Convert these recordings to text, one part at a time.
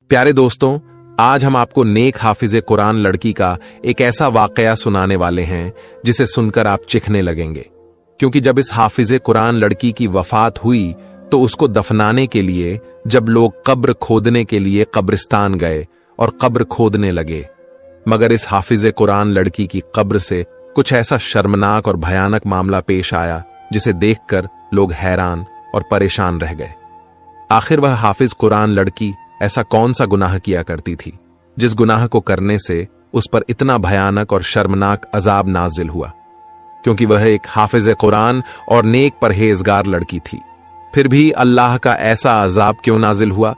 प्यारे दोस्तों, आज हम आपको नेक हाफिजे कुरान लड़की का एक ऐसा वाकया सुनाने वाले हैं जिसे सुनकर आप चिखने लगेंगे। क्योंकि जब इस हाफिजे कुरान लड़की की वफात हुई तो उसको दफनाने के लिए जब लोग कब्र खोदने के लिए कब्रिस्तान गए और कब्र खोदने लगे, मगर इस हाफिजे कुरान लड़की की कब्र से कुछ ऐसा शर्मनाक और भयानक मामला पेश आया जिसे देखकर लोग हैरान और परेशान रह गए। आखिर वह हाफिज कुरान लड़की ऐसा कौन सा गुनाह किया करती थी जिस गुनाह को करने से उस पर इतना भयानक और शर्मनाक अजाब नाजिल हुआ? क्योंकि वह एक हाफिज कुरान और नेक परहेजगार लड़की थी, फिर भी अल्लाह का ऐसा अजाब क्यों नाजिल हुआ?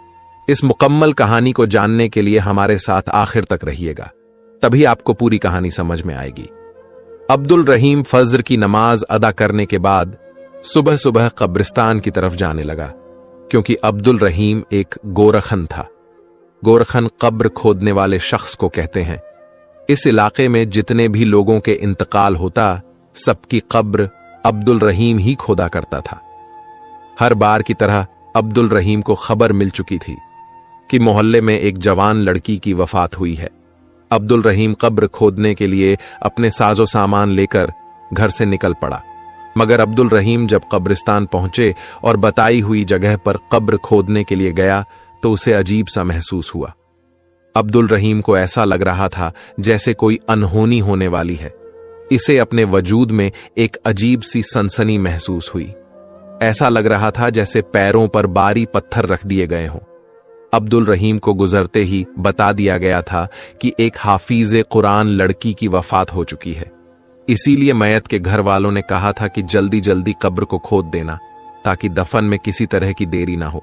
इस मुकम्मल कहानी को जानने के लिए हमारे साथ आखिर तक रहिएगा, तभी आपको पूरी कहानी समझ में आएगी। अब्दुल रहीम फज्र की नमाज अदा करने के बाद सुबह सुबह कब्रिस्तान की तरफ जाने लगा, क्योंकि अब्दुल रहीम एक गोरखन था। गोरखन कब्र खोदने वाले शख्स को कहते हैं। इस इलाके में जितने भी लोगों के इंतकाल होता, सबकी कब्र अब्दुल रहीम ही खोदा करता था। हर बार की तरह अब्दुल रहीम को खबर मिल चुकी थी कि मोहल्ले में एक जवान लड़की की वफात हुई है। अब्दुल रहीम कब्र खोदने के लिए अपने साजो सामान लेकर घर से निकल पड़ा, मगर अब्दुल रहीम जब कब्रिस्तान पहुंचे और बताई हुई जगह पर कब्र खोदने के लिए गया तो उसे अजीब सा महसूस हुआ। अब्दुल रहीम को ऐसा लग रहा था जैसे कोई अनहोनी होने वाली है। इसे अपने वजूद में एक अजीब सी सनसनी महसूस हुई। ऐसा लग रहा था जैसे पैरों पर भारी पत्थर रख दिए गए हों। अब्दुल रहीम को गुजरते ही बता दिया गया था कि एक हाफिज कुरान लड़की की वफात हो चुकी है। इसीलिए मैयत के घर वालों ने कहा था कि जल्दी जल्दी कब्र को खोद देना ताकि दफन में किसी तरह की देरी ना हो।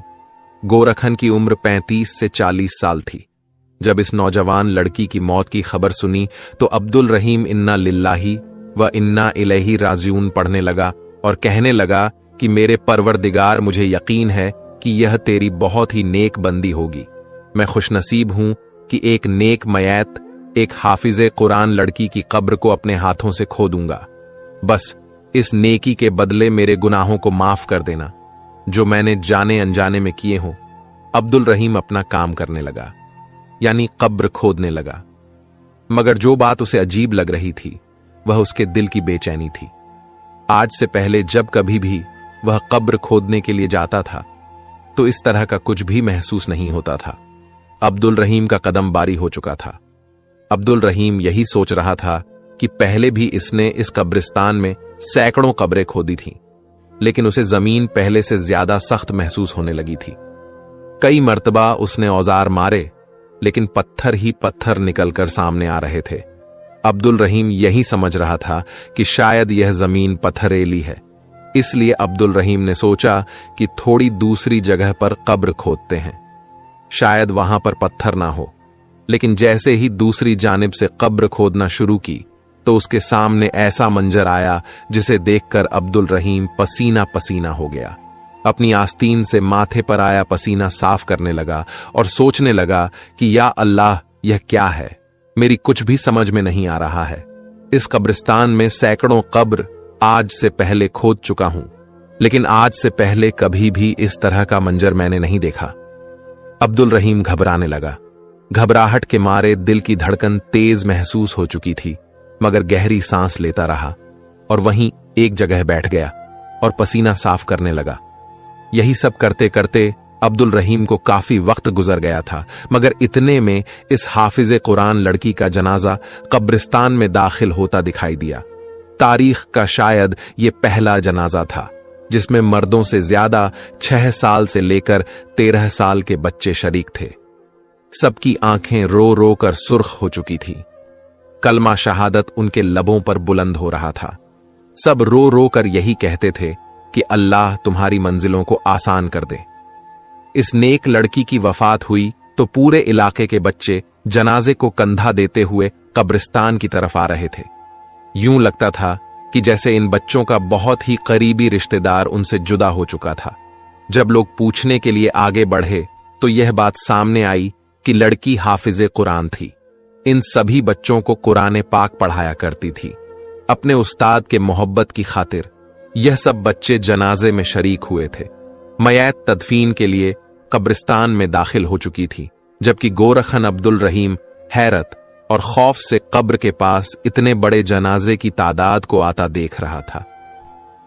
गोरखन की उम्र 35 से 40 साल थी। जब इस नौजवान लड़की की मौत की खबर सुनी तो अब्दुल रहीम इन्ना लिल्लाही व इन्ना इलैहि राजिऊन पढ़ने लगा और कहने लगा कि मेरे परवरदिगार, मुझे यकीन है कि यह तेरी बहुत ही नेक बंदी होगी। मैं खुशनसीब हूं कि एक नेक मैयत, एक हाफिजे कुरान लड़की की कब्र को अपने हाथों से खोदूंगा। बस इस नेकी के बदले मेरे गुनाहों को माफ कर देना जो मैंने जाने अनजाने में किए हों। अब्दुल रहीम अपना काम करने लगा, यानी कब्र खोदने लगा। मगर जो बात उसे अजीब लग रही थी वह उसके दिल की बेचैनी थी। आज से पहले जब कभी भी वह कब्र खोदने के लिए जाता था तो इस तरह का कुछ भी महसूस नहीं होता था। अब्दुल रहीम का कदम बारी हो चुका था। अब्दुल रहीम यही सोच रहा था कि पहले भी इसने इस कब्रिस्तान में सैकड़ों कब्रें खोदी थीं, लेकिन उसे जमीन पहले से ज्यादा सख्त महसूस होने लगी थी। कई मर्तबा उसने औजार मारे, लेकिन पत्थर ही पत्थर निकलकर सामने आ रहे थे। अब्दुल रहीम यही समझ रहा था कि शायद यह जमीन पत्थरेली है। इसलिए अब्दुल रहीम ने सोचा कि थोड़ी दूसरी जगह पर कब्र खोदते हैं, शायद वहां पर पत्थर ना हो। लेकिन जैसे ही दूसरी जानिब से कब्र खोदना शुरू की तो उसके सामने ऐसा मंजर आया जिसे देखकर अब्दुल रहीम पसीना पसीना हो गया। अपनी आस्तीन से माथे पर आया पसीना साफ करने लगा और सोचने लगा कि या अल्लाह, यह क्या है? मेरी कुछ भी समझ में नहीं आ रहा है। इस कब्रिस्तान में सैकड़ों कब्र आज से पहले खोद चुका हूं, लेकिन आज से पहले कभी भी इस तरह का मंजर मैंने नहीं देखा। अब्दुल रहीम घबराने लगा। घबराहट के मारे दिल की धड़कन तेज महसूस हो चुकी थी, मगर गहरी सांस लेता रहा और वहीं एक जगह बैठ गया और पसीना साफ करने लगा। यही सब करते करते अब्दुल रहीम को काफी वक्त गुजर गया था, मगर इतने में इस हाफिज कुरान लड़की का जनाजा कब्रिस्तान में दाखिल होता दिखाई दिया। तारीख का शायद ये पहला जनाजा था जिसमें मर्दों से ज्यादा 6 साल से लेकर 13 साल के बच्चे शरीक थे। सबकी आंखें रो रो कर सुर्ख हो चुकी थी। कलमा शहादत उनके लबों पर बुलंद हो रहा था। सब रो रो कर यही कहते थे कि अल्लाह तुम्हारी मंजिलों को आसान कर दे। इस नेक लड़की की वफात हुई तो पूरे इलाके के बच्चे जनाजे को कंधा देते हुए कब्रिस्तान की तरफ आ रहे थे। यूं लगता था कि जैसे इन बच्चों का बहुत ही करीबी रिश्तेदार उनसे जुदा हो चुका था। जब लोग पूछने के लिए आगे बढ़े तो यह बात सामने आई कि लड़की हाफिजे कुरान थी। इन सभी बच्चों को कुरान पाक पढ़ाया करती थी। अपने उस्ताद के मोहब्बत की खातिर यह सब बच्चे जनाजे में शरीक हुए थे। मैयत तदफीन के लिए कब्रिस्तान में दाखिल हो चुकी थी। जबकि गोरखन अब्दुल रहीम हैरत और खौफ से कब्र के पास इतने बड़े जनाजे की तादाद को आता देख रहा था।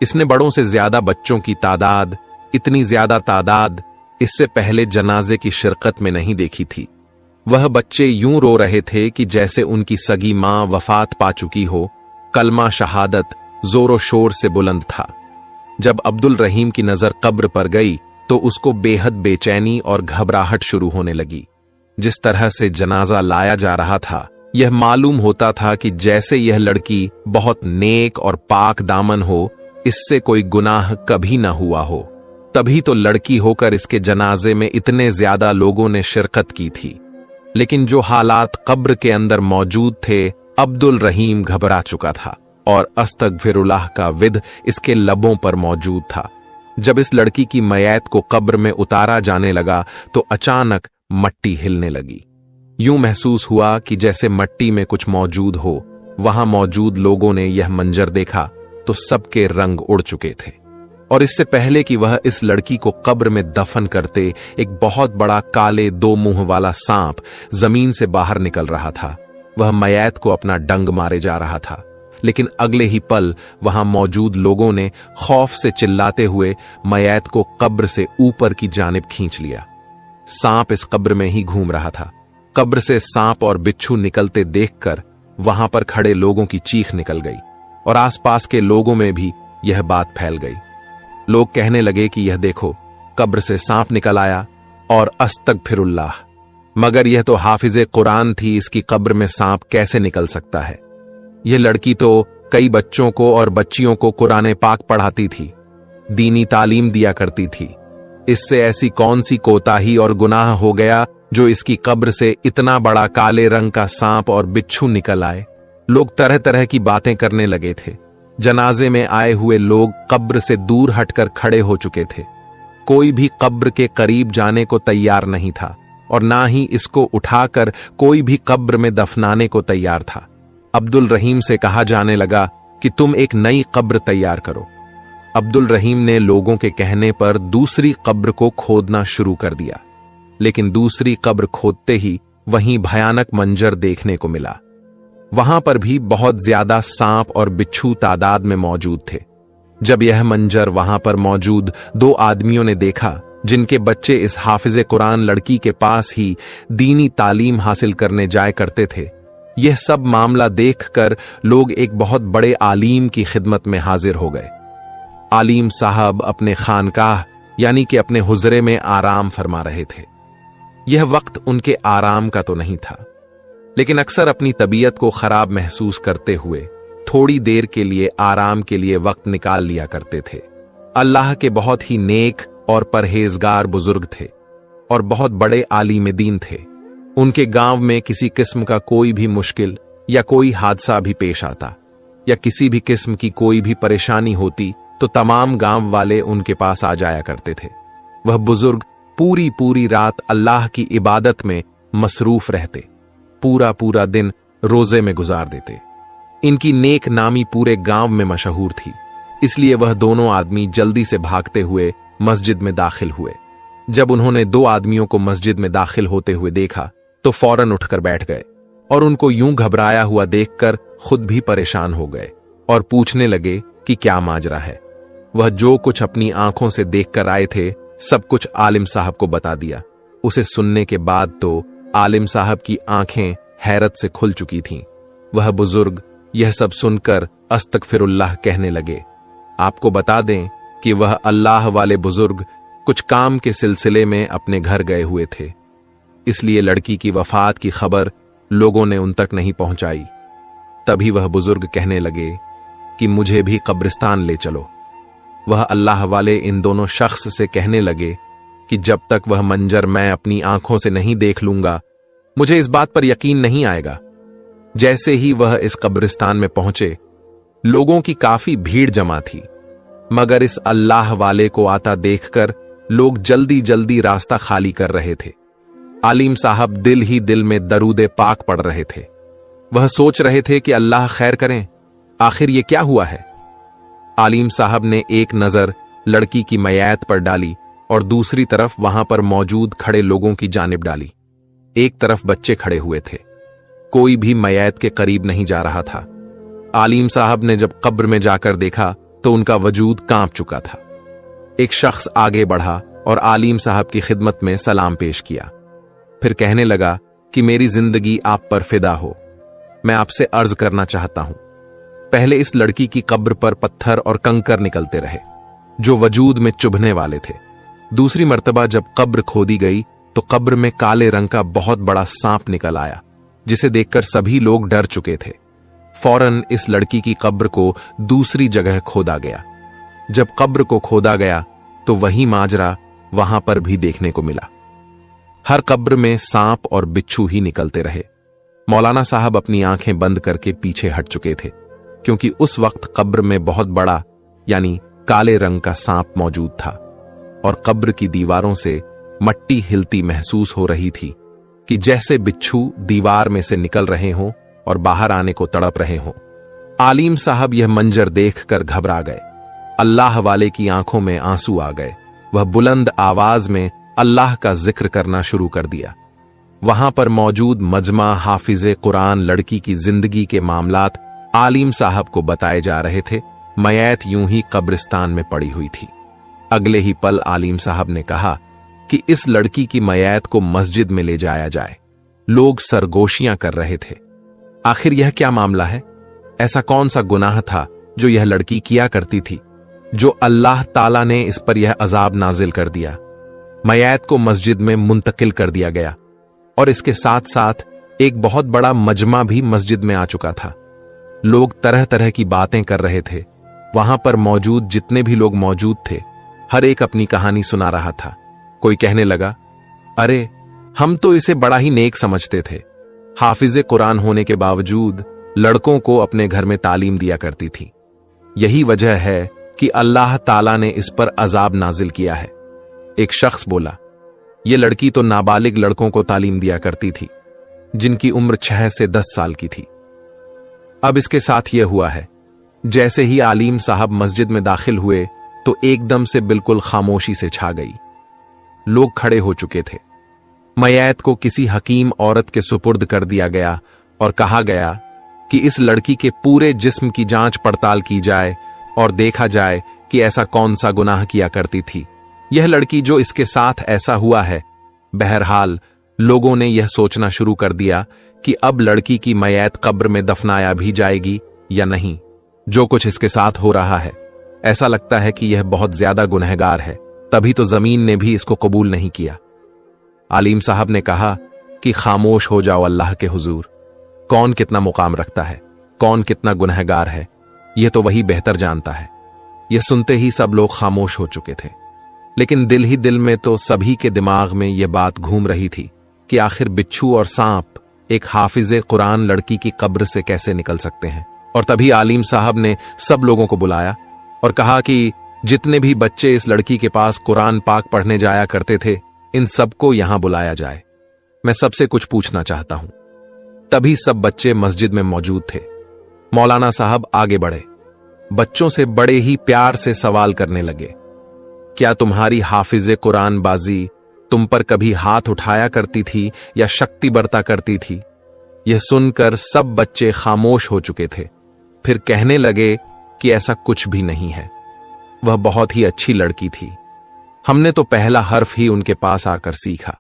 इसने बड़ों से ज्यादा बच्चों की तादाद, इतनी ज्यादा तादाद इससे पहले जनाजे की शिरकत में नहीं देखी थी। वह बच्चे यूं रो रहे थे कि जैसे उनकी सगी मां वफात पा चुकी हो। कलमा शहादत जोरो शोर से बुलंद था। जब अब्दुल रहीम की नजर कब्र पर गई तो उसको बेहद बेचैनी और घबराहट शुरू होने लगी। जिस तरह से जनाजा लाया जा रहा था, यह मालूम होता था कि जैसे यह लड़की बहुत नेक और पाक दामन हो, इससे कोई गुनाह कभी ना हुआ हो। तभी तो लड़की होकर इसके जनाजे में इतने ज्यादा लोगों ने शिरकत की थी। लेकिन जो हालात कब्र के अंदर मौजूद थे, अब्दुल रहीम घबरा चुका था और अस्तगफिरुल्लाह का विद इसके लबों पर मौजूद था। जब इस लड़की की मयत को कब्र में उतारा जाने लगा तो अचानक मट्टी हिलने लगी। यूं महसूस हुआ कि जैसे मट्टी में कुछ मौजूद हो। वहां मौजूद लोगों ने यह मंजर देखा तो सबके रंग उड़ चुके थे। और इससे पहले कि वह इस लड़की को कब्र में दफन करते, एक बहुत बड़ा काले 2 मुंह वाला सांप जमीन से बाहर निकल रहा था। वह मयत को अपना डंग मारे जा रहा था। लेकिन अगले ही पल वहां मौजूद लोगों ने खौफ से चिल्लाते हुए मयत को कब्र से ऊपर की जानिब खींच लिया। सांप इस कब्र में ही घूम रहा था। कब्र से सांप और बिच्छू निकलते देखकर वहां पर खड़े लोगों की चीख निकल गई और आसपास के लोगों में भी यह बात फैल गई। लोग कहने लगे कि यह देखो, कब्र से सांप निकल आया और अस्तगफिरुल्लाह। मगर यह तो हाफिजे कुरान थी, इसकी कब्र में सांप कैसे निकल सकता है? यह लड़की तो कई बच्चों को और बच्चियों को कुरान पाक पढ़ाती थी, दीनी तालीम दिया करती थी। इससे ऐसी कौन सी कोताही और गुनाह हो गया जो इसकी कब्र से इतना बड़ा काले रंग का सांप और बिच्छू निकल आए? लोग तरह तरह की बातें करने लगे थे। जनाजे में आए हुए लोग कब्र से दूर हटकर खड़े हो चुके थे। कोई भी कब्र के करीब जाने को तैयार नहीं था और ना ही इसको उठाकर कोई भी कब्र में दफनाने को तैयार था। अब्दुल रहीम से कहा जाने लगा कि तुम एक नई कब्र तैयार करो। अब्दुल रहीम ने लोगों के कहने पर दूसरी कब्र को खोदना शुरू कर दिया। लेकिन दूसरी कब्र खोदते ही वहीं भयानक मंजर देखने को मिला। वहां पर भी बहुत ज्यादा सांप और बिच्छू तादाद में मौजूद थे। जब यह मंजर वहां पर मौजूद 2 आदमियों ने देखा, जिनके बच्चे इस हाफिजे कुरान लड़की के पास ही दीनी तालीम हासिल करने जाया करते थे, यह सब मामला देखकर लोग एक बहुत बड़े आलिम की खिदमत में हाजिर हो गए। आलिम साहब अपने खानकाह यानी कि अपने हुजरे में आराम फरमा रहे थे। यह वक्त उनके आराम का तो नहीं था, लेकिन अक्सर अपनी तबीयत को खराब महसूस करते हुए थोड़ी देर के लिए आराम के लिए वक्त निकाल लिया करते थे। अल्लाह के बहुत ही नेक और परहेजगार बुजुर्ग थे और बहुत बड़े आलिम दीन थे। उनके गांव में किसी किस्म का कोई भी मुश्किल या कोई हादसा भी पेश आता या किसी भी किस्म की कोई भी परेशानी होती तो तमाम गांव वाले उनके पास आ जाया करते थे। वह बुजुर्ग पूरी पूरी रात अल्लाह की इबादत में मसरूफ रहते, पूरा पूरा दिन रोजे में गुजार देते। इनकी नेक नामी पूरे गांव में मशहूर थी, इसलिए वह दोनों आदमी जल्दी से भागते हुए मस्जिद में दाखिल हुए। जब उन्होंने 2 आदमियों को मस्जिद में दाखिल होते हुए देखा तो फौरन उठकर बैठ गए और उनको यूं घबराया हुआ देखकर खुद भी परेशान हो गए और पूछने लगे कि क्या माजरा है। वह जो कुछ अपनी आंखों से देखकर आए थे सब कुछ आलिम साहब को बता दिया। उसे सुनने के बाद तो आलिम साहब की आंखें हैरत से खुल चुकी थीं। वह बुजुर्ग यह सब सुनकर अस्तगफिरुल्लाह कहने लगे। आपको बता दें कि वह अल्लाह वाले बुजुर्ग कुछ काम के सिलसिले में अपने घर गए हुए थे, इसलिए लड़की की वफात की खबर लोगों ने उन तक नहीं पहुंचाई। तभी वह बुजुर्ग कहने लगे कि मुझे भी कब्रिस्तान ले चलो। वह अल्लाह वाले इन दोनों शख्स से कहने लगे कि जब तक वह मंजर मैं अपनी आंखों से नहीं देख लूंगा, मुझे इस बात पर यकीन नहीं आएगा। जैसे ही वह इस कब्रिस्तान में पहुंचे, लोगों की काफी भीड़ जमा थी, मगर इस अल्लाह वाले को आता देखकर लोग जल्दी जल्दी रास्ता खाली कर रहे थे। आलिम साहब दिल ही दिल में दरूद पाक पढ़ रहे थे। वह सोच रहे थे कि अल्लाह खैर करें, आखिर ये क्या हुआ है। आलिम साहब ने एक नजर लड़की की मयत पर डाली और दूसरी तरफ वहां पर मौजूद खड़े लोगों की जानिब डाली। एक तरफ बच्चे खड़े हुए थे। कोई भी मय्यत के करीब नहीं जा रहा था। आलिम साहब ने जब कब्र में जाकर देखा तो उनका वजूद कांप चुका था। एक शख्स आगे बढ़ा और आलिम साहब की खिदमत में सलाम पेश किया। फिर कहने लगा कि मेरी जिंदगी आप पर फिदा हो, मैं आपसे अर्ज करना चाहता हूं। पहले इस लड़की की कब्र पर पत्थर और कंकर निकलते रहे जो वजूद में चुभने वाले थे। दूसरी मर्तबा जब कब्र खोदी गई तो कब्र में काले रंग का बहुत बड़ा सांप निकल आया, जिसे देखकर सभी लोग डर चुके थे। फौरन इस लड़की की कब्र को दूसरी जगह खोदा गया। जब कब्र को खोदा गया तो वही माजरा वहां पर भी देखने को मिला। हर कब्र में सांप और बिच्छू ही निकलते रहे। मौलाना साहब अपनी आंखें बंद करके पीछे हट चुके थे, क्योंकि उस वक्त कब्र में बहुत बड़ा यानी काले रंग का सांप मौजूद था और कब्र की दीवारों से मट्टी हिलती महसूस हो रही थी कि जैसे बिच्छू दीवार में से निकल रहे हों और बाहर आने को तड़प रहे हों। आलिम साहब यह मंजर देखकर घबरा गए। अल्लाह वाले की आंखों में आंसू आ गए। वह बुलंद आवाज में अल्लाह का जिक्र करना शुरू कर दिया। वहां पर मौजूद मजमा हाफिजे कुरान लड़की की जिंदगी के मामलात आलिम साहब को बताए जा रहे थे। मय्यत यूं ही कब्रिस्तान में पड़ी हुई थी। अगले ही पल आलिम साहब ने कहा कि इस लड़की की मय्यत को मस्जिद में ले जाया जाए। लोग सरगोशियां कर रहे थे। आखिर यह क्या मामला है? ऐसा कौन सा गुनाह था जो यह लड़की किया करती थी, जो अल्लाह ताला ने इस पर यह अजाब नाजिल कर दिया? मय्यत को मस्जिद में मुंतकिल कर दिया गया और इसके साथ साथ एक बहुत बड़ा मजमा भी मस्जिद में आ चुका था। लोग तरह तरह की बातें कर रहे थे। वहां पर मौजूद जितने भी लोग मौजूद थे, हर एक अपनी कहानी सुना रहा था। कोई कहने लगा, अरे हम तो इसे बड़ा ही नेक समझते थे। हाफिजे कुरान होने के बावजूद लड़कों को अपने घर में तालीम दिया करती थी। यही वजह है कि अल्लाह ताला ने इस पर अजाब नाजिल किया है। एक शख्स बोला, यह लड़की तो नाबालिग लड़कों को तालीम दिया करती थी, जिनकी उम्र 6 से 10 साल की थी। अब इसके साथ यह हुआ है, जैसे ही आलिम साहब मस्जिद में दाखिल हुए तो एकदम से बिल्कुल खामोशी से छा गई। लोग खड़े हो चुके थे। मय्यत को किसी हकीम औरत के सुपुर्द कर दिया गया और कहा गया कि इस लड़की के पूरे जिस्म की जांच पड़ताल की जाए और देखा जाए कि ऐसा कौन सा गुनाह किया करती थी यह लड़की जो इसके साथ ऐसा हुआ है। बहरहाल लोगों ने यह सोचना शुरू कर दिया कि अब लड़की की मय्यत कब्र में दफनाया भी जाएगी या नहीं। जो कुछ इसके साथ हो रहा है, ऐसा लगता है कि यह बहुत ज्यादा गुनहगार है, तभी तो जमीन ने भी इसको कबूल नहीं किया। आलिम साहब ने कहा कि खामोश हो जाओ अल्लाह के हुजूर। कौन कितना मुकाम रखता है, कौन कितना गुनहगार है, यह तो वही बेहतर जानता है। यह सुनते ही सब लोग खामोश हो चुके थे, लेकिन दिल ही दिल में तो सभी के दिमाग में यह बात घूम रही थी कि आखिर बिच्छू और सांप एक हाफिजे कुरान लड़की की कब्र से कैसे निकल सकते हैं। और तभी आलिम साहब ने सब लोगों को बुलाया और कहा कि जितने भी बच्चे इस लड़की के पास कुरान पाक पढ़ने जाया करते थे, इन सबको यहां बुलाया जाए। मैं सबसे कुछ पूछना चाहता हूं। तभी सब बच्चे मस्जिद में मौजूद थे। मौलाना साहब आगे बढ़े, बच्चों से बड़े ही प्यार से सवाल करने लगे, क्या तुम्हारी हाफिजे कुरान बाजी तुम पर कभी हाथ उठाया करती थी या शक्ति बरता करती थी? यह सुनकर सब बच्चे खामोश हो चुके थे। फिर कहने लगे कि ऐसा कुछ भी नहीं है, वह बहुत ही अच्छी लड़की थी। हमने तो पहला हर्फ ही उनके पास आकर सीखा।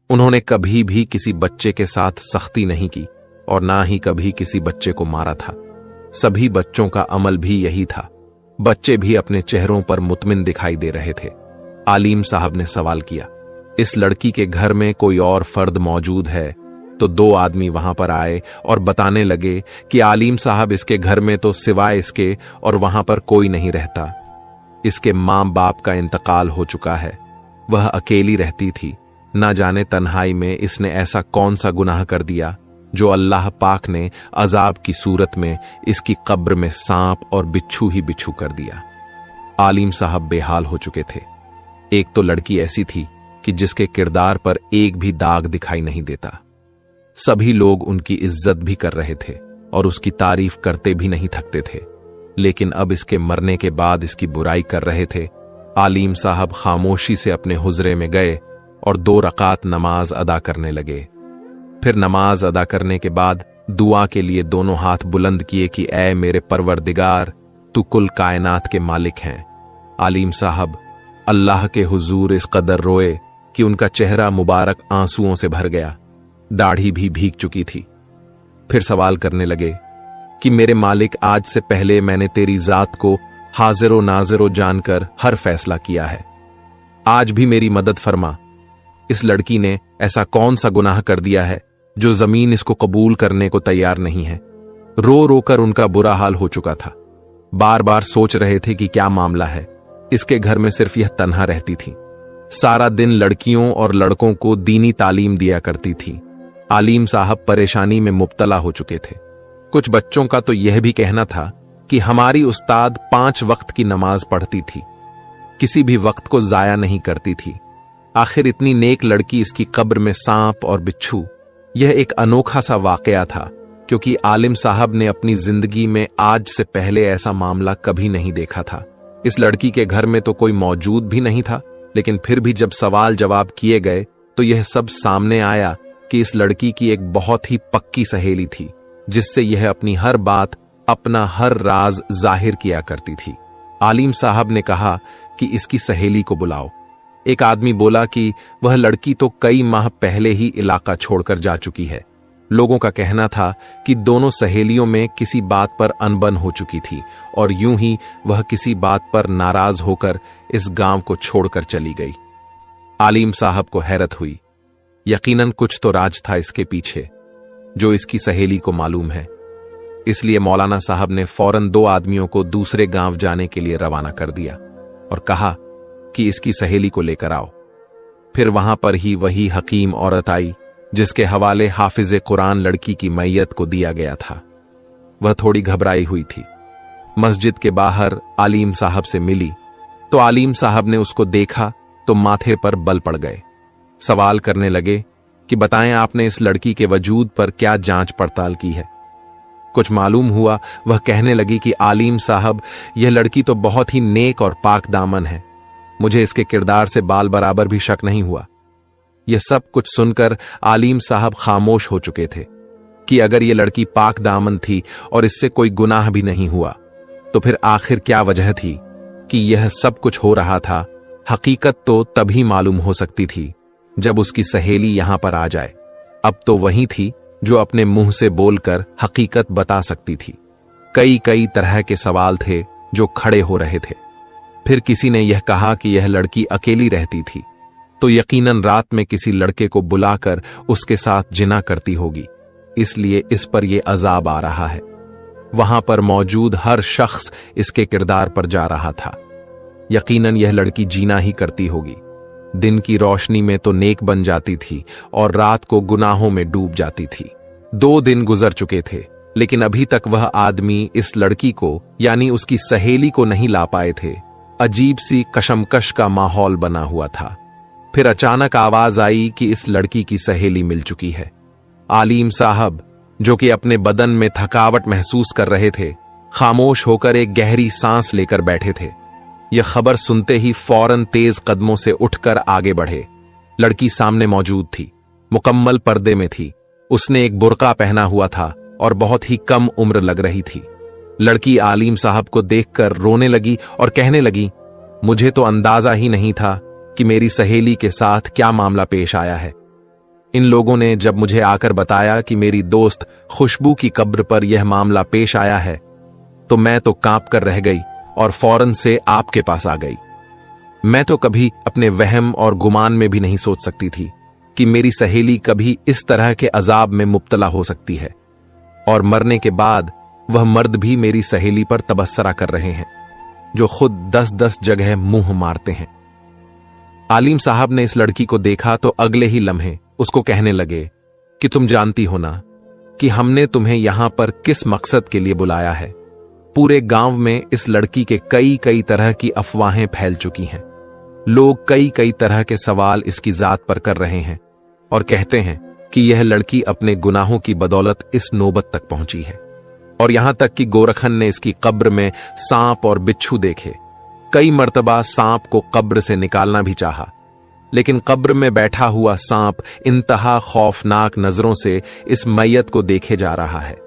उन्होंने कभी भी किसी बच्चे के साथ सख्ती नहीं की और ना ही कभी किसी बच्चे को मारा था। सभी बच्चों का अमल भी यही था। बच्चे भी अपने चेहरों पर मुतमिन दिखाई दे रहे थे। आलिम साहब ने सवाल किया, इस लड़की के घर में कोई और फर्द मौजूद है? तो 2 आदमी वहां पर आए और बताने लगे कि आलिम साहब इसके घर में तो सिवाय इसके और वहां पर कोई नहीं रहता। इसके मां बाप का इंतकाल हो चुका है। वह अकेली रहती थी। ना जाने तन्हाई में इसने ऐसा कौन सा गुनाह कर दिया जो अल्लाह पाक ने अजाब की सूरत में इसकी कब्र में सांप और बिच्छू ही बिच्छू कर दिया। आलिम साहब बेहाल हो चुके थे। एक तो लड़की ऐसी थी कि जिसके किरदार पर एक भी दाग दिखाई नहीं देता। सभी लोग उनकी इज्जत भी कर रहे थे और उसकी तारीफ करते भी नहीं थकते थे, लेकिन अब इसके मरने के बाद इसकी बुराई कर रहे थे। आलिम साहब खामोशी से अपने हुजरे में गए और 2 रकात नमाज अदा करने लगे। फिर नमाज अदा करने के बाद दुआ के लिए दोनों हाथ बुलंद किए कि ऐ मेरे परवरदिगार, तू कुल कायनात के मालिक हैं। आलिम साहब अल्लाह के हुजूर इस कदर रोए कि उनका चेहरा मुबारक आंसुओं से भर गया, दाढ़ी भी भीग चुकी थी। फिर सवाल करने लगे कि मेरे मालिक, आज से पहले मैंने तेरी जात को हाजिरो नाजिरो जानकर हर फैसला किया है, आज भी मेरी मदद फरमा। इस लड़की ने ऐसा कौन सा गुनाह कर दिया है जो जमीन इसको कबूल करने को तैयार नहीं है। रो रो कर उनका बुरा हाल हो चुका था। बार बार सोच रहे थे कि क्या मामला है। इसके घर में सिर्फ यह तन्हा रहती थी। सारा दिन लड़कियों और लड़कों को दीनी तालीम दिया करती थी। आलिम साहब परेशानी में मुब्तला हो चुके थे। कुछ बच्चों का तो यह भी कहना था कि हमारी उस्ताद 5 वक्त की नमाज पढ़ती थी, किसी भी वक्त को जाया नहीं करती थी। आखिर इतनी नेक लड़की, इसकी कब्र में सांप और बिच्छू। यह एक अनोखा सा वाकया था, क्योंकि आलिम साहब ने अपनी जिंदगी में आज से पहले ऐसा मामला कभी नहीं देखा था। इस लड़की के घर में तो कोई मौजूद भी नहीं था, लेकिन फिर भी जब सवाल जवाब किए गए तो यह सब सामने आया कि इस लड़की की एक बहुत ही पक्की सहेली थी, जिससे यह अपनी हर बात, अपना हर राज जाहिर किया करती थी। आलिम साहब ने कहा कि इसकी सहेली को बुलाओ। एक आदमी बोला कि वह लड़की तो कई माह पहले ही इलाका छोड़कर जा चुकी है। लोगों का कहना था कि दोनों सहेलियों में किसी बात पर अनबन हो चुकी थी और यूं ही वह किसी बात पर नाराज होकर इस गांव को छोड़कर चली गई। आलिम साहब को हैरत हुई। यकीनन कुछ तो राज था इसके पीछे, जो इसकी सहेली को मालूम है। इसलिए मौलाना साहब ने फौरन 2 आदमियों को दूसरे गांव जाने के लिए रवाना कर दिया और कहा कि इसकी सहेली को लेकर आओ। फिर वहां पर ही वही हकीम औरत आई जिसके हवाले हाफिज कुरान लड़की की मैयत को दिया गया था। वह थोड़ी घबराई हुई थी। मस्जिद के बाहर आलिम साहब से मिली तो आलिम साहब ने उसको देखा तो माथे पर बल पड़ गए। सवाल करने लगे कि बताएं, आपने इस लड़की के वजूद पर क्या जांच पड़ताल की है। कुछ मालूम हुआ। वह कहने लगी कि आलिम साहब, यह लड़की तो बहुत ही नेक और पाक दामन है। मुझे इसके किरदार से बाल बराबर भी शक नहीं हुआ। यह सब कुछ सुनकर आलिम साहब खामोश हो चुके थे कि अगर यह लड़की पाक दामन थी और इससे कोई गुनाह भी नहीं हुआ, तो फिर आखिर क्या वजह थी कि यह सब कुछ हो रहा था। हकीकत तो तभी मालूम हो सकती थी जब उसकी सहेली यहां पर आ जाए। अब तो वही थी जो अपने मुंह से बोलकर हकीकत बता सकती थी। कई कई तरह के सवाल थे जो खड़े हो रहे थे। फिर किसी ने यह कहा कि यह लड़की अकेली रहती थी, तो यकीनन रात में किसी लड़के को बुलाकर उसके साथ जिना करती होगी, इसलिए इस पर यह अजाब आ रहा है। वहां पर मौजूद हर शख्स इसके किरदार पर जा रहा था। यकीनन यह लड़की जीना ही करती होगी। दिन की रोशनी में तो नेक बन जाती थी और रात को गुनाहों में डूब जाती थी। 2 दिन गुजर चुके थे, लेकिन अभी तक वह आदमी इस लड़की को यानी उसकी सहेली को नहीं ला पाए थे। अजीब सी कशमकश का माहौल बना हुआ था। फिर अचानक आवाज आई कि इस लड़की की सहेली मिल चुकी है। आलिम साहब, जो कि अपने बदन में थकावट महसूस कर रहे थे, खामोश होकर एक गहरी सांस लेकर बैठे थे। यह खबर सुनते ही फौरन तेज कदमों से उठकर आगे बढ़े। लड़की सामने मौजूद थी, मुकम्मल पर्दे में थी। उसने एक बुर्का पहना हुआ था और बहुत ही कम उम्र लग रही थी। लड़की आलिम साहब को देखकर रोने लगी और कहने लगी, मुझे तो अंदाजा ही नहीं था कि मेरी सहेली के साथ क्या मामला पेश आया है। इन लोगों ने जब मुझे आकर बताया कि मेरी दोस्त खुशबू की कब्र पर यह मामला पेश आया है, तो मैं तो कांप कर रह गई और फौरन से आपके पास आ गई। मैं तो कभी अपने वहम और गुमान में भी नहीं सोच सकती थी कि मेरी सहेली कभी इस तरह के अजाब में मुब्तला हो सकती है, और मरने के बाद वह मर्द भी मेरी सहेली पर तबस्सरा कर रहे हैं, जो खुद 10-10 जगह मुंह मारते हैं। आलिम साहब ने इस लड़की को देखा तो अगले ही लम्हे उसको कहने लगे कि तुम जानती हो ना कि हमने तुम्हें यहां पर किस मकसद के लिए बुलाया है। पूरे गांव में इस लड़की के कई कई तरह की अफवाहें फैल चुकी हैं। लोग कई कई तरह के सवाल इसकी जात पर कर रहे हैं और कहते हैं कि यह लड़की अपने गुनाहों की बदौलत इस नौबत तक पहुंची है। और यहां तक कि गोरखन ने इसकी कब्र में सांप और बिच्छू देखे। कई मर्तबा सांप को कब्र से निकालना भी चाहा, लेकिन कब्र में बैठा हुआ सांप इंतहा खौफनाक नजरों से इस मैयत को देखे जा रहा है,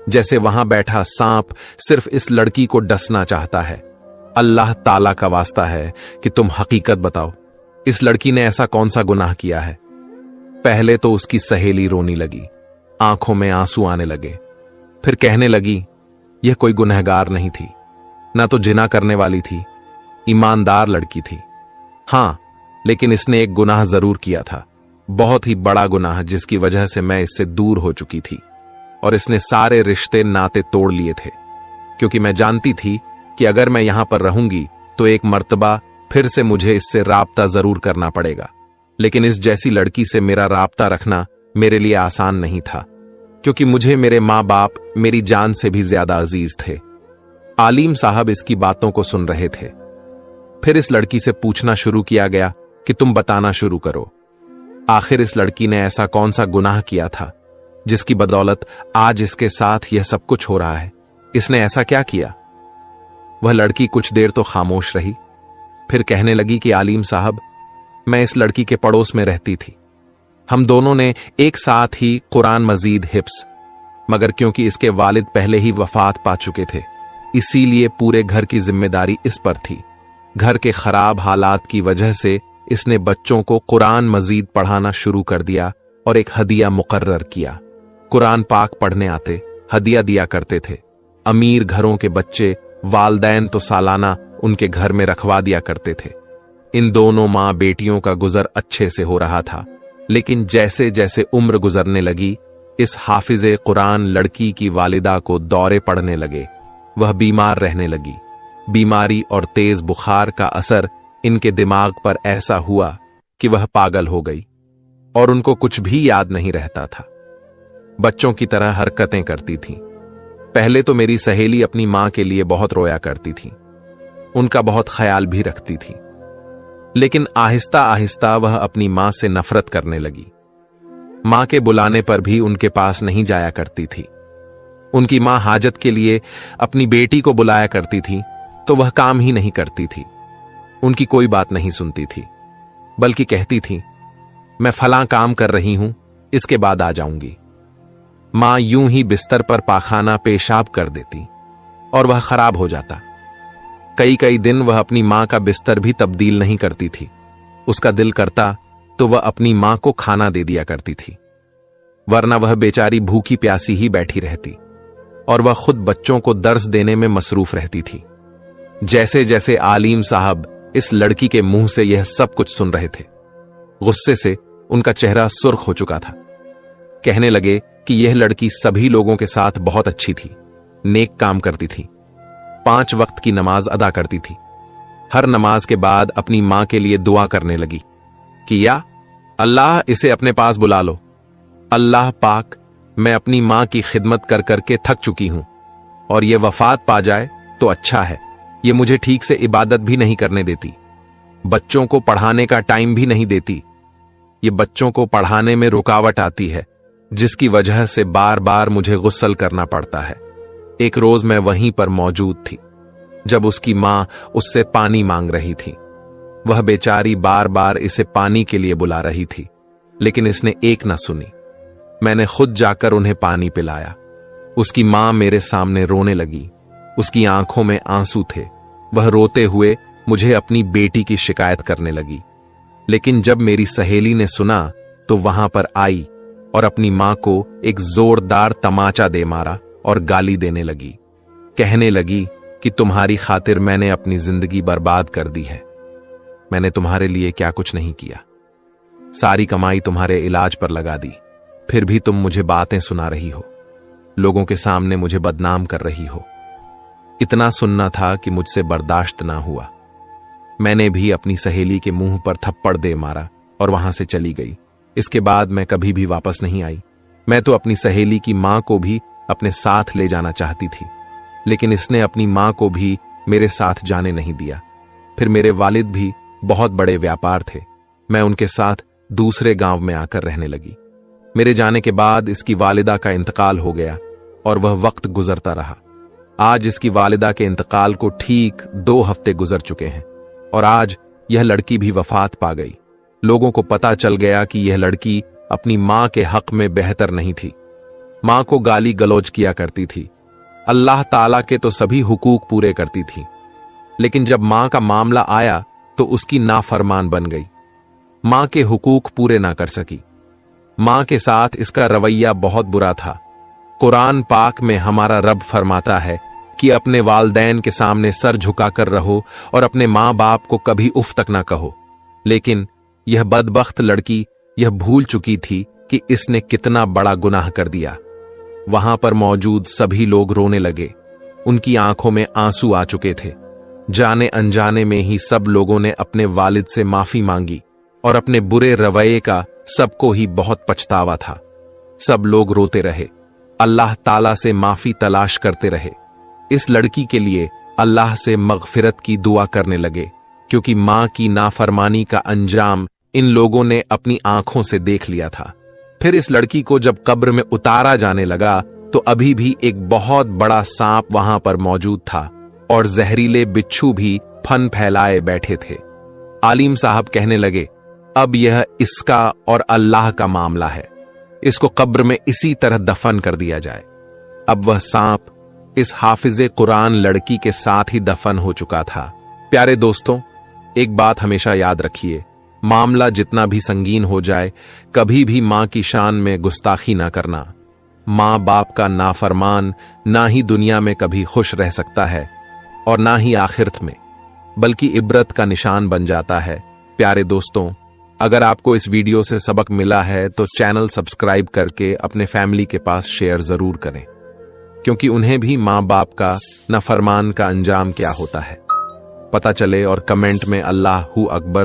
जैसे वहां बैठा सांप सिर्फ इस लड़की को डसना चाहता है। अल्लाह ताला का वास्ता है कि तुम हकीकत बताओ, इस लड़की ने ऐसा कौन सा गुनाह किया है? पहले तो उसकी सहेली रोने लगी, आंखों में आंसू आने लगे। फिर कहने लगी यह कोई गुनहगार नहीं थी, ना तो जिना करने वाली थी, ईमानदार लड़की थी। हां, लेकिन इसने एक गुनाह जरूर किया था, बहुत ही बड़ा गुनाह, जिसकी वजह से मैं इससे दूर हो चुकी थी और इसने सारे रिश्ते नाते तोड़ लिए थे, क्योंकि मैं जानती थी कि अगर मैं यहां पर रहूंगी तो एक मर्तबा फिर से मुझे इससे राब्ता जरूर करना पड़ेगा। लेकिन इस जैसी लड़की से मेरा राब्ता रखना मेरे लिए आसान नहीं था, क्योंकि मुझे मेरे मां बाप मेरी जान से भी ज्यादा अजीज थे। आलिम साहब इसकी बातों को सुन रहे थे। फिर इस लड़की से पूछना शुरू किया गया कि तुम बताना शुरू करो, आखिर इस लड़की ने ऐसा कौन सा गुनाह किया था जिसकी बदौलत आज इसके साथ यह सब कुछ हो रहा है? इसने ऐसा क्या किया? वह लड़की कुछ देर तो खामोश रही, फिर कहने लगी कि आलिम साहब, मैं इस लड़की के पड़ोस में रहती थी। हम दोनों ने एक साथ ही कुरान मजीद हिफ्स, मगर क्योंकि इसके वालिद पहले ही वफात पा चुके थे, इसीलिए पूरे घर की जिम्मेदारी इस पर थी। घर के खराब हालात की वजह से इसने बच्चों को कुरान मजीद पढ़ाना शुरू कर दिया और एक हदिया मुकर्रर किया। कुरान पाक पढ़ने आते, हदिया दिया करते थे। अमीर घरों के बच्चे वालदैन तो सालाना उनके घर में रखवा दिया करते थे। इन दोनों मां बेटियों का गुजर अच्छे से हो रहा था, लेकिन जैसे जैसे उम्र गुजरने लगी, इस हाफिजे कुरान लड़की की वालिदा को दौरे पड़ने लगे। वह बीमार रहने लगी। बीमारी और तेज बुखार का असर इनके दिमाग पर ऐसा हुआ कि वह पागल हो गई और उनको कुछ भी याद नहीं रहता था। बच्चों की तरह हरकतें करती थीं। पहले तो मेरी सहेली अपनी मां के लिए बहुत रोया करती थी, उनका बहुत ख्याल भी रखती थी, लेकिन आहिस्ता आहिस्ता वह अपनी मां से नफरत करने लगी। मां के बुलाने पर भी उनके पास नहीं जाया करती थी। उनकी मां हाजत के लिए अपनी बेटी को बुलाया करती थी तो वह काम ही नहीं करती थी। उनकी कोई बात नहीं सुनती थी, बल्कि कहती थी, मैं फलां काम कर रही हूं, इसके बाद आ जाऊंगी। मां यूं ही बिस्तर पर पाखाना पेशाब कर देती और वह खराब हो जाता। कई कई दिन वह अपनी मां का बिस्तर भी तब्दील नहीं करती थी। उसका दिल करता तो वह अपनी मां को खाना दे दिया करती थी, वरना वह बेचारी भूखी प्यासी ही बैठी रहती और वह खुद बच्चों को दर्स देने में मसरूफ रहती थी। जैसे जैसे आलिम साहब इस लड़की के मुंह से यह सब कुछ सुन रहे थे, गुस्से से उनका चेहरा सुर्ख हो चुका था। कहने लगे कि यह लड़की सभी लोगों के साथ बहुत अच्छी थी, नेक काम करती थी, 5 वक्त की नमाज अदा करती थी। हर नमाज के बाद अपनी मां के लिए दुआ करने लगी कि या अल्लाह, इसे अपने पास बुला लो। अल्लाह पाक, मैं अपनी मां की खिदमत कर करके थक चुकी हूं और यह वफात पा जाए तो अच्छा है। ये मुझे ठीक से इबादत भी नहीं करने देती, बच्चों को पढ़ाने का टाइम भी नहीं देती। ये बच्चों को पढ़ाने में रुकावट आती है, जिसकी वजह से बार बार मुझे गुस्ल करना पड़ता है। एक रोज मैं वहीं पर मौजूद थी जब उसकी मां उससे पानी मांग रही थी। वह बेचारी बार बार इसे पानी के लिए बुला रही थी, लेकिन इसने एक न सुनी। मैंने खुद जाकर उन्हें पानी पिलाया। उसकी मां मेरे सामने रोने लगी, उसकी आंखों में आंसू थे। वह रोते हुए मुझे अपनी बेटी की शिकायत करने लगी, लेकिन जब मेरी सहेली ने सुना तो वहां पर आई और अपनी मां को एक जोरदार तमाचा दे मारा और गाली देने लगी। कहने लगी कि तुम्हारी खातिर मैंने अपनी जिंदगी बर्बाद कर दी है। मैंने तुम्हारे लिए क्या कुछ नहीं किया, सारी कमाई तुम्हारे इलाज पर लगा दी, फिर भी तुम मुझे बातें सुना रही हो, लोगों के सामने मुझे बदनाम कर रही हो। इतना सुनना था कि मुझसे बर्दाश्त ना हुआ। मैंने भी अपनी सहेली के मुंह पर थप्पड़ दे मारा और वहां से चली गई। इसके बाद मैं कभी भी वापस नहीं आई। मैं तो अपनी सहेली की मां को भी अपने साथ ले जाना चाहती थी, लेकिन इसने अपनी मां को भी मेरे साथ जाने नहीं दिया। फिर मेरे वालिद भी बहुत बड़े व्यापार थे, मैं उनके साथ दूसरे गांव में आकर रहने लगी। मेरे जाने के बाद इसकी वालिदा का इंतकाल हो गया और वह वक्त गुजरता रहा। आज इसकी वालिदा के इंतकाल को ठीक 2 हफ्ते गुजर चुके हैं और आज यह लड़की भी वफात पा गई। लोगों को पता चल गया कि यह लड़की अपनी मां के हक में बेहतर नहीं थी। मां को गाली गलौज किया करती थी, अल्लाह ताला के तो सभी हुकूक पूरे करती थी, लेकिन जब मां का मामला आया तो उसकी नाफरमान बन गई, मां के हुकूक पूरे ना कर सकी। मां के साथ इसका रवैया बहुत बुरा था। कुरान पाक में हमारा रब फरमाता है कि अपने वालदैन के सामने सर झुकाकर रहो और अपने मां बाप को कभी उफ तक ना कहो। लेकिन यह बदबख्त लड़की यह भूल चुकी थी कि इसने कितना बड़ा गुनाह कर दिया। वहां पर मौजूद सभी लोग रोने लगे, उनकी आंखों में आंसू आ चुके थे। जाने अनजाने में ही सब लोगों ने अपने वालिद से माफी मांगी और अपने बुरे रवैये का सबको ही बहुत पछतावा था। सब लोग रोते रहे, अल्लाह ताला से माफी तलाश करते रहे। इस लड़की के लिए अल्लाह से मगफिरत की दुआ करने लगे, क्योंकि मां की नाफरमानी का अंजाम इन लोगों ने अपनी आंखों से देख लिया था। फिर इस लड़की को जब कब्र में उतारा जाने लगा तो अभी भी एक बहुत बड़ा सांप वहां पर मौजूद था और जहरीले बिच्छू भी फन फैलाए बैठे थे। आलिम साहब कहने लगे, अब यह इसका और अल्लाह का मामला है, इसको कब्र में इसी तरह दफन कर दिया जाए। अब वह सांप इस हाफिजे कुरान लड़की के साथ ही दफन हो चुका था। प्यारे दोस्तों, एक बात हमेशा याद रखिए, मामला जितना भी संगीन हो जाए, कभी भी मां की शान में गुस्ताखी ना करना। मां बाप का नाफरमान ना ही दुनिया में कभी खुश रह सकता है और ना ही आखिरत में, बल्कि इबरत का निशान बन जाता है। प्यारे दोस्तों, अगर आपको इस वीडियो से सबक मिला है तो चैनल सब्सक्राइब करके अपने फैमिली के पास शेयर जरूर करें, क्योंकि उन्हें भी मां बाप का नाफरमान का अंजाम क्या होता है पता चले और कमेंट में अल्लाहू अकबर